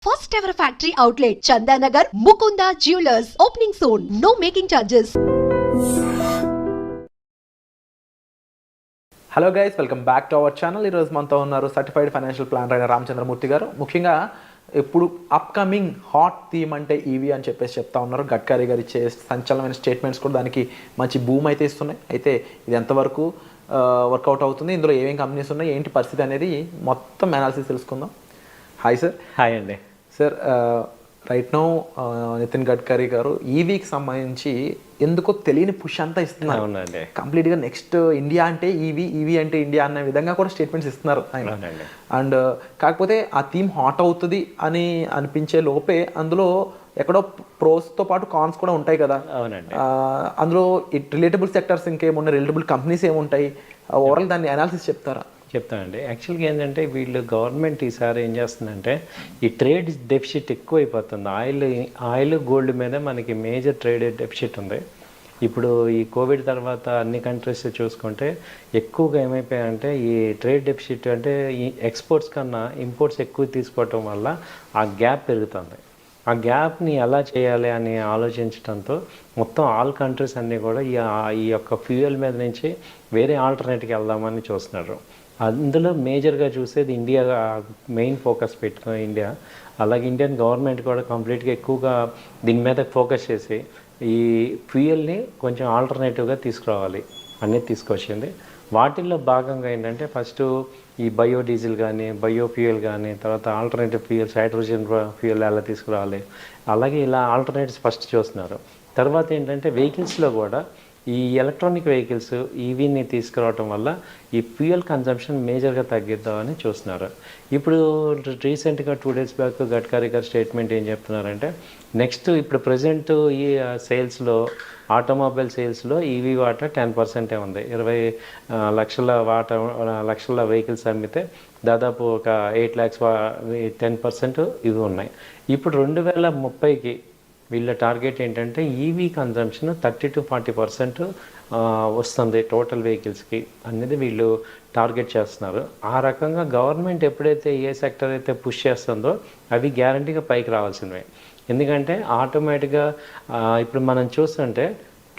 first ever factory outlet, Chandanagar, Mukunda Jewelers, opening soon. No making charges. Hello guys, welcome back to our channel. ఈరోజు మనతో ఉన్నారు certified financial planner అయిన రామచంద్రమూర్తి గారు. ముఖ్యంగా ఇప్పుడు upcoming hot theme అంటే EV అని చెప్పేసి చెప్తా ఉన్నారు. గడ్కరీ గారు ఇచ్చే సంచలనమైన స్టేట్మెంట్స్ కూడా దానికి మంచి బూమ్ అయితే ఇస్తున్నాయి. అయితే ఇది ఎంతవరకు వర్కౌట్ అవుతుంది, ఇందులో ఏమేమి కంపెనీస్ ఉన్నాయి, ఏంటి పరిస్థితి అనేది మొత్తం అనాలిసిస్ తెలుసుకుందాం. Hi sir. హాయ్ అండి. Sir, right now Nitin Gadkari గారు ఈవీకి సంబంధించి ఎందుకో తెలియని పుష్ అంతా ఇస్తున్నారు. అవునండి. కంప్లీట్గా నెక్స్ట్ ఇండియా అంటే ఈవీ అంటే ఇండియా అనే విధంగా కూడా స్టేట్మెంట్స్ ఇస్తున్నారు ఆయన. అండ్ కాకపోతే ఆ థీమ్ హాట్ అవుతుంది అని అనిపించే లోపే అందులో ఎక్కడో ప్రోస్తో పాటు కాన్స్ కూడా ఉంటాయి కదా. అవునండి. అందులో రిలేటబుల్ సెక్టర్స్ ఇంకేమున్నాయి, రిలేటబుల్ కంపెనీస్ ఏముంటాయి, ఓవరాల్ దాన్ని అనాలిసిస్ చెప్తారా? చెప్తానండి. యాక్చువల్గా ఏంటంటే వీళ్ళు గవర్నమెంట్ ఈసారి ఏం చేస్తుందంటే ఈ ట్రేడ్ డెఫిసిట్ ఎక్కువ అయిపోతుంది. ఆయిల్ గోల్డ్ మీద మనకి మేజర్ ట్రేడ్ డెఫిసిట్ ఉంది. ఇప్పుడు ఈ కోవిడ్ తర్వాత అన్ని కంట్రీస్ చూసుకుంటే ఎక్కువగా ఏమైపోయాయంటే ఈ ట్రేడ్ డెఫిసిట్ అంటే ఈ ఎక్స్పోర్ట్స్ కన్నా ఇంపోర్ట్స్ ఎక్కువ తీసుకోవటం వల్ల ఆ గ్యాప్ పెరుగుతుంది. ఆ గ్యాప్ని ఎలా చేయాలి అని ఆలోచించడంతో మొత్తం ఆల్ కంట్రీస్ అన్నీ కూడా ఈ యొక్క ఫ్యూయల్ మీద నుంచి వేరే ఆల్టర్నేట్కి వెళ్దామని చూస్తున్నారు. అందులో మేజర్గా చూసేది ఇండియా మెయిన్ ఫోకస్ పెట్టుకుని ఇండియా. అలాగే ఇండియన్ గవర్నమెంట్ కూడా కంప్లీట్గా ఎక్కువగా దీని మీద ఫోకస్ చేసి ఈ ఫ్యూయల్ని కొంచెం ఆల్టర్నేటివ్గా తీసుకురావాలి అనేది తీసుకొచ్చింది. వాటిల్లో భాగంగా ఏంటంటే ఫస్ట్ ఈ బయోడీజిల్ కానీ, బయోఫ్యూయల్ కానీ, తర్వాత ఆల్టర్నేటివ్ ఫ్యూయల్స్, హైడ్రోజన్ ఫ్యూయల్ ఎలా తీసుకురావాలి, అలాగే ఇలా ఆల్టర్నేటివ్స్ ఫస్ట్ చూస్తున్నారు. తర్వాత ఏంటంటే వెహికల్స్లో కూడా ఈ ఎలక్ట్రానిక్ వెహికల్స్ ఈవీని తీసుకురావటం వల్ల ఈ ఫ్యూయల్ కన్జంప్షన్ మేజర్గా తగ్గిద్దామని చూస్తున్నారు. ఇప్పుడు రీసెంట్గా 2 days బ్యాక్ గడ్కరీ గారు స్టేట్మెంట్ ఏం చెప్తున్నారంటే నెక్స్ట్ ఇప్పుడు ప్రజెంట్ ఈ సేల్స్లో ఆటోమొబైల్ సేల్స్లో ఈవీ వాటా 10% ఉంది. 20 లక్షల వెహికల్స్ అమ్మితే దాదాపు ఒక 8 lakhs 10% ఇవి ఉన్నాయి. ఇప్పుడు 2030కి వీళ్ళ టార్గెట్ ఏంటంటే ఈవీ కన్జంప్షన్ 30 to 40% వస్తుంది టోటల్ వెహికల్స్కి అనేది వీళ్ళు టార్గెట్ చేస్తున్నారు. ఆ రకంగా గవర్నమెంట్ ఎప్పుడైతే ఏ సెక్టర్ అయితే పుష్ చేస్తుందో అవి గ్యారంటీగా పైకి రావాల్సినవే. ఎందుకంటే ఆటోమేటిక్గా ఇప్పుడు మనం చూస్తుంటే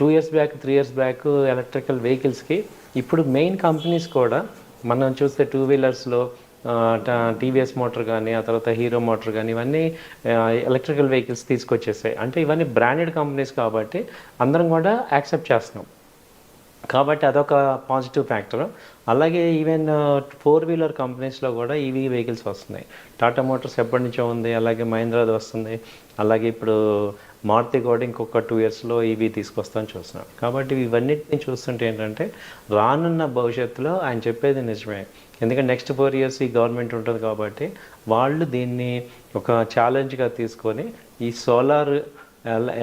2 years back 3 years back electrical వెహికల్స్కి ఇప్పుడు మెయిన్ కంపెనీస్ కూడా మనం చూస్తే 2 wheelersలో టీవీఎస్ మోటార్ కానీ, ఆ తర్వాత హీరో మోటార్ కానీ ఇవన్నీ ఎలక్ట్రికల్ వెహికల్స్ తీసుకొచ్చేసాయి. అంటే ఇవన్నీ బ్రాండెడ్ కంపెనీస్ కాబట్టి అందరం కూడా యాక్సెప్ట్ చేస్తున్నాం. కాబట్టి అదొక పాజిటివ్ ఫ్యాక్టర్. అలాగే ఈవెన్ 4-wheeler కంపెనీస్లో కూడా ఈవీ వెహికల్స్ వస్తున్నాయి. టాటా మోటార్స్ ఎప్పటి నుంచో ఉంది, అలాగే మహీంద్రాది వస్తుంది, అలాగే ఇప్పుడు మారుతి కూడా ఇంకొక 2 yearsలో ఈవీ తీసుకొస్తామని చూస్తున్నాం. కాబట్టి ఇవన్నిటిని చూస్తుంటే ఏంటంటే రానున్న భవిష్యత్తులో ఆయన చెప్పేది నిజమే. ఎందుకంటే నెక్స్ట్ 4 years ఈ గవర్నమెంట్ ఉంటుంది కాబట్టి వాళ్ళు దీన్ని ఒక ఛాలెంజ్గా తీసుకొని ఈ సోలార్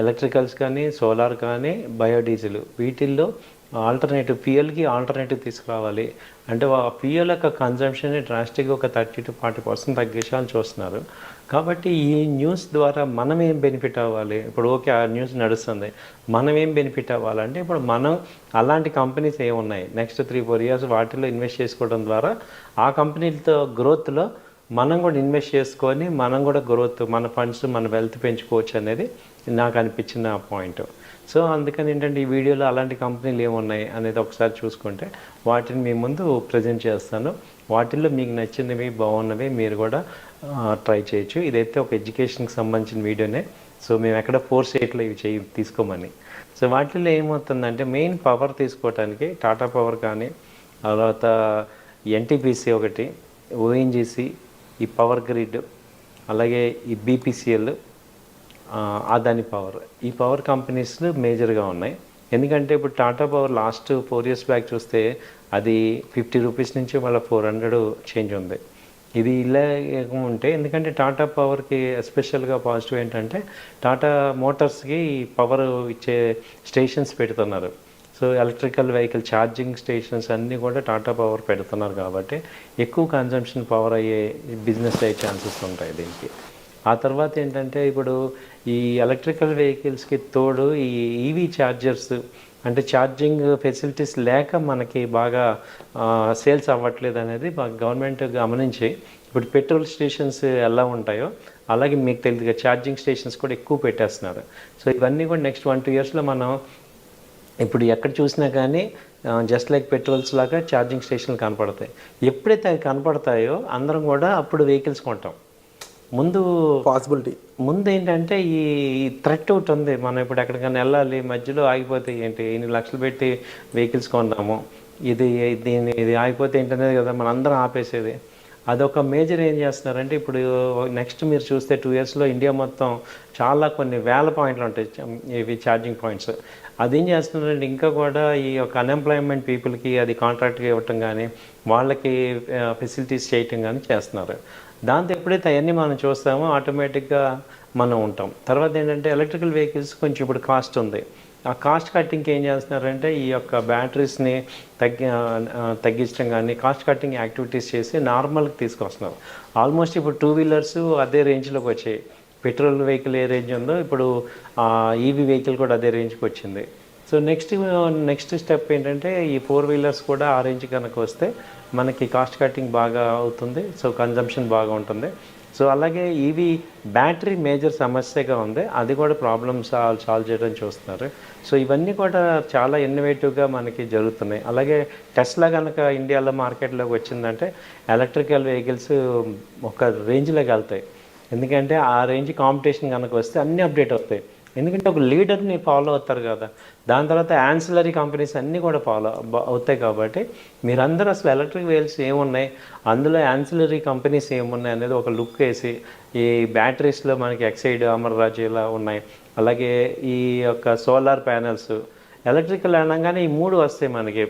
ఎలక్ట్రికల్స్ కానీ, సోలార్ కానీ, బయోడీజిల్ వీటిల్లో ఆల్టర్నేటివ్ ఫ్యూయల్కి ఆల్టర్నేటివ్ తీసుకురావాలి. అంటే ఆ ఫ్యూయల్ యొక్క కన్జంప్షన్ని డ్రాస్టిక్గా ఒక 30 to 40% తగ్గించాలని చూస్తున్నారు. కాబట్టి ఈ న్యూస్ ద్వారా మనం ఏం బెనిఫిట్ అవ్వాలి? ఇప్పుడు ఓకే, ఆ న్యూస్ నడుస్తుంది, మనం ఏం బెనిఫిట్ అవ్వాలంటే ఇప్పుడు మనం అలాంటి కంపెనీస్ ఏమున్నాయి నెక్స్ట్ 3-4 years వాటిలో ఇన్వెస్ట్ చేసుకోవడం ద్వారా ఆ కంపెనీలతో గ్రోత్లో మనం కూడా ఇన్వెస్ట్ చేసుకొని మనం కూడా గ్రోత్, మన ఫండ్స్, మన వెల్త్ పెంచుకోవచ్చు అనేది నాకు అనిపించిన పాయింట్. సో అందుకని ఏంటంటే ఈ వీడియోలో అలాంటి కంపెనీలు ఏమున్నాయి అనేది ఒకసారి చూసుకుంటే వాటిని మీ ముందు ప్రజెంట్ చేస్తాను. వాటిల్లో మీకు నచ్చినవి, బాగున్నవి మీరు కూడా ట్రై చేయొచ్చు. ఇదైతే ఒక ఎడ్యుకేషన్కి సంబంధించిన వీడియోనే. సో మేము ఎక్కడ ఫోర్స్ చేయట్లే ఇవి తీసుకోమని. సో వాటిల్లో ఏమవుతుందంటే మెయిన్ పవర్ తీసుకోవడానికి టాటా పవర్ కానీ, తర్వాత ఎన్టీపీసీ ఒకటి, ఓఎన్జీసీ, ఈ పవర్ గ్రిడ్, అలాగే ఈ బీపీసీఎల్, అదాని పవర్, ఈ పవర్ కంపెనీస్ మేజర్గా ఉన్నాయి. ఎందుకంటే ఇప్పుడు Tata power last 4 years back చూస్తే అది 50 rupees నుంచి మళ్ళీ 400 చేంజ్ ఉంది. ఇది ఇలా ఉంటే ఎందుకంటే టాటా పవర్కి ఎస్పెషల్గా పాజిటివ్ ఏంటంటే టాటా మోటార్స్కి పవర్ ఇచ్చే స్టేషన్స్ పెడుతున్నారు. So electrical vehicle charging stations అన్నీ కూడా టాటా పవర్ పెడుతున్నారు కాబట్టి ఎక్కువ కన్జంప్షన్ పవర్ అయ్యే బిజినెస్ అయ్యే ఛాన్సెస్ ఉంటాయి దీనికి. ఆ తర్వాత ఏంటంటే ఇప్పుడు ఈ ఎలక్ట్రికల్ వెహికల్స్కి తోడు ఈ ఈవీ ఛార్జర్స్ అంటే ఛార్జింగ్ ఫెసిలిటీస్ లేక మనకి బాగా సేల్స్ అవ్వట్లేదు అనేది గవర్నమెంట్ గమనించి ఇప్పుడు పెట్రోల్ స్టేషన్స్ ఎలా ఉంటాయో అలాగే మీకు తెలియదుగా ఛార్జింగ్ స్టేషన్స్ కూడా ఎక్కువ పెట్టేస్తున్నారు. సో ఇవన్నీ కూడా నెక్స్ట్ 1-2 ఇయర్స్లో మనం ఇప్పుడు ఎక్కడ చూసినా కానీ జస్ట్ లైక్ పెట్రోల్స్ లాగా ఛార్జింగ్ స్టేషన్లు కనపడతాయి. ఎప్పుడైతే అవి కనపడతాయో అందరం కూడా అప్పుడు వెహికల్స్ కొంటాం. ముందు ఏంటంటే ఈ థ్రెట్ ఒకటి ఉంది, మనం ఇప్పుడు ఎక్కడికైనా వెళ్ళాలి మధ్యలో ఆగిపోతే ఏంటి, ఇన్ని లక్షలు పెట్టి వెహికల్స్ కొన్నాము, ఇది ఆగిపోతే ఏంటనేది కదా మన అందరం ఆపేసేది. అదొక మేజర్ ఏం చేస్తున్నారంటే ఇప్పుడు నెక్స్ట్ మీరు చూస్తే 2 ఇయర్స్లో ఇండియా మొత్తం చాలా కొన్ని వేల పాయింట్లు ఉంటాయి ఇవి ఛార్జింగ్ పాయింట్స్. అదేం చేస్తున్నారంటే ఇంకా కూడా ఈ యొక్క అన్ఎంప్లాయ్మెంట్ పీపుల్కి అది కాంట్రాక్ట్గా ఇవ్వటం కానీ వాళ్ళకి ఫెసిలిటీస్ చేయటం కానీ చేస్తున్నారు. దాంతో ఎప్పుడైతే అవన్నీ మనం చూస్తామో ఆటోమేటిక్గా మనం ఉంటాం. తర్వాత ఏంటంటే ఎలక్ట్రికల్ వెహికల్స్ కొంచెం ఇప్పుడు కాస్ట్ ఉంది. ఆ కాస్ట్ కట్టింగ్కి ఏం చేస్తున్నారంటే ఈ యొక్క బ్యాటరీస్ని తగ్గించడం కానీ కాస్ట్ కట్టింగ్ యాక్టివిటీస్ చేసి నార్మల్కి తీసుకొస్తున్నారు. ఆల్మోస్ట్ ఇప్పుడు 2 వీలర్స్ అదే రేంజ్లోకి వచ్చాయి. పెట్రోల్ వెహికల్ ఏ రేంజ్ ఉందో ఇప్పుడు ఈవీ వెహికల్ కూడా అదే రేంజ్కి వచ్చింది. సో నెక్స్ట్ స్టెప్ ఏంటంటే ఈ 4 వీలర్స్ కూడా ఆ రేంజ్ కనుక వస్తే మనకి కాస్ట్ కట్టింగ్ బాగా అవుతుంది. సో కన్జంప్షన్ బాగా ఉంటుంది. సో అలాగే ఈవీ బ్యాటరీ మేజర్ సమస్యగా ఉంది, అది కూడా ప్రాబ్లమ్స్ సాల్వ్ చేయడం చూస్తున్నారు. సో ఇవన్నీ కూడా చాలా ఇన్నోవేటివ్గా మనకి జరుగుతున్నాయి. అలాగే టెస్లా కనుక ఇండియాలో మార్కెట్లోకి వచ్చిందంటే ఎలక్ట్రికల్ వెహికల్స్ ఒక రేంజ్లోకి వెళ్తాయి. ఎందుకంటే ఆ రేంజ్ కాంపిటీషన్ కనుక వస్తే అన్నీ అప్డేట్ అవుతాయి. ఎందుకంటే ఒక లీడర్ని ఫాలో అవుతారు కదా, దాని తర్వాత యాన్సిలరీ కంపెనీస్ అన్నీ కూడా ఫాలో అవుతాయి. కాబట్టి మీరందరూ అసలు ఎలక్ట్రిక్ వెహికల్స్ ఏమున్నాయి, అందులో యాన్సిలరీ కంపెనీస్ ఏమున్నాయి అనేది ఒక లుక్ వేసి, ఈ బ్యాటరీస్లో మనకి ఎక్సైడ్, అమర్ రాజ్ ఇలా ఉన్నాయి. అలాగే ఈ యొక్క సోలార్ ప్యానెల్స్, ఎలక్ట్రికల్ అనగానే ఈ 3 వస్తాయి మనకి.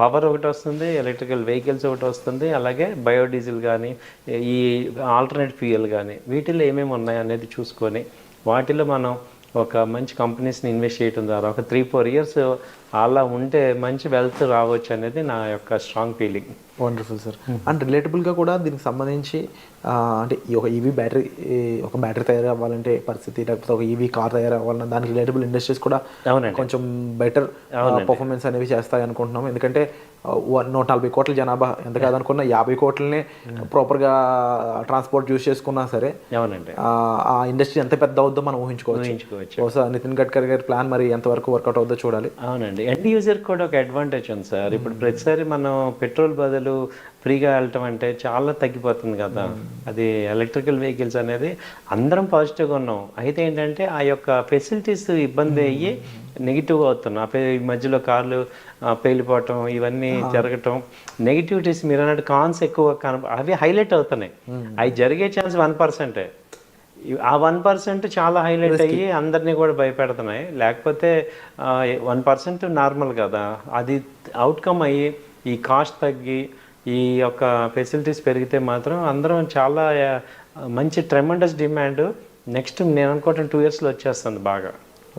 పవర్ ఒకటి వస్తుంది, ఎలక్ట్రికల్ వెహికల్స్ ఒకటి వస్తుంది, అలాగే బయోడీజిల్ కానీ ఈ ఆల్టర్నేట్ ఫ్యూయల్ కానీ వీటిల్లో ఏమేమి ఉన్నాయి అనేది చూసుకొని వాటిలో మనం ఒక మంచి కంపెనీస్ని ఇన్వెస్ట్ చేయడం ద్వారా ఒక 3-4 ఇయర్స్ అలా ఉంటే మంచి వెల్త్ రావచ్చు అనేది నా యొక్క strong feeling. Wonderful sir. And రిలేటబుల్గా కూడా దీనికి సంబంధించి అంటే ఈ ఒక ఈవీ బ్యాటరీ తయారు అవ్వాలంటే పరిస్థితి, లేకపోతే ఒక ఈవీ కార్ తయారు అవ్వాలన్నా దానికి రిలేటబుల్ ఇండస్ట్రీస్ కూడా కొంచెం బెటర్ పర్ఫార్మెన్స్ అనేవి చేస్తాయి అనుకుంటున్నాం. ఎందుకంటే 140 కోట్ల జనాభా ఎంత కాదనుకున్నా 50 కోట్లనే ప్రాపర్గా ట్రాన్స్పోర్ట్ యూజ్ చేసుకున్నా సరే ఆ ఇండస్ట్రీ ఎంత పెద్ద అవుద్దో మనం ఊహించుకోవచ్చు. బహుశా నితిన్ గడ్కరీ గారి ప్లాన్ మరి ఎంతవరకు వర్కౌట్ అవుద్దో చూడాలి. అవునండి, ఎండ్ యూజర్ కూడా ఒక అడ్వాంటేజ్ ఉంది సార్. ఇప్పుడు ప్రతిసారి మనం పెట్రోల్ బదులు ఫ్రీగా వెళ్ళటం అంటే చాలా తగ్గిపోతుంది కదా. అది ఎలక్ట్రికల్ వెహికల్స్ అనేది అందరం పాజిటివ్గా ఉన్నాం. అయితే ఏంటంటే ఆ యొక్క ఫెసిలిటీస్ ఇబ్బంది అయ్యి నెగిటివ్గా అవుతున్నాం. ఈ మధ్యలో కార్లు పేలిపోవటం ఇవన్నీ జరగటం, నెగిటివిటీస్ మీరు అన్నట్టు కాన్స్ ఎక్కువ అవి హైలైట్ అవుతున్నాయి. అవి జరిగే ఛాన్స్ 1%. ఆ 1% చాలా హైలైట్ అయ్యి అందరినీ కూడా భయపెడుతున్నాయి. లేకపోతే 1% నార్మల్ కదా, అది అవుట్కమ్ అయ్యి ఈ కాస్ట్ తగ్గి ఈ యొక్క ఫెసిలిటీస్ పెరిగితే మాత్రం అందరం చాలా మంచి ట్రెమెండస్ డిమాండ్ నెక్స్ట్ నేను అనుకోవటం 2 ఇయర్స్లో వచ్చేస్తుంది బాగా.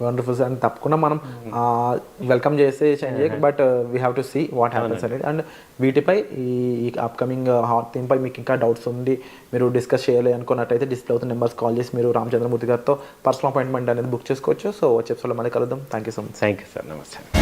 Wonderful sir. అండ్ తప్పకుండా మనం వెల్కమ్ చేసే change, but we have to see what happens అనేది. అండ్ వీటిపై ఈ అప్కమింగ్ హాట్ థీమ్పై మీకు ఇంకా డౌట్స్ ఉండి మీరు డిస్కస్ చేయాలి అనుకున్నట్టయితే డిస్ప్లే అవుతున్న నెంబర్స్ కాల్ చేసి మీరు రామచంద్రమూర్తి గారితో పర్సనల్ అపాయింట్మెంట్ అనేది బుక్ చేసుకోవచ్చు. సో వచ్చే ఎపిసోడ్లో మళ్ళీ కలుద్దాం. Thank you so much. Thank you sir. నమస్తే.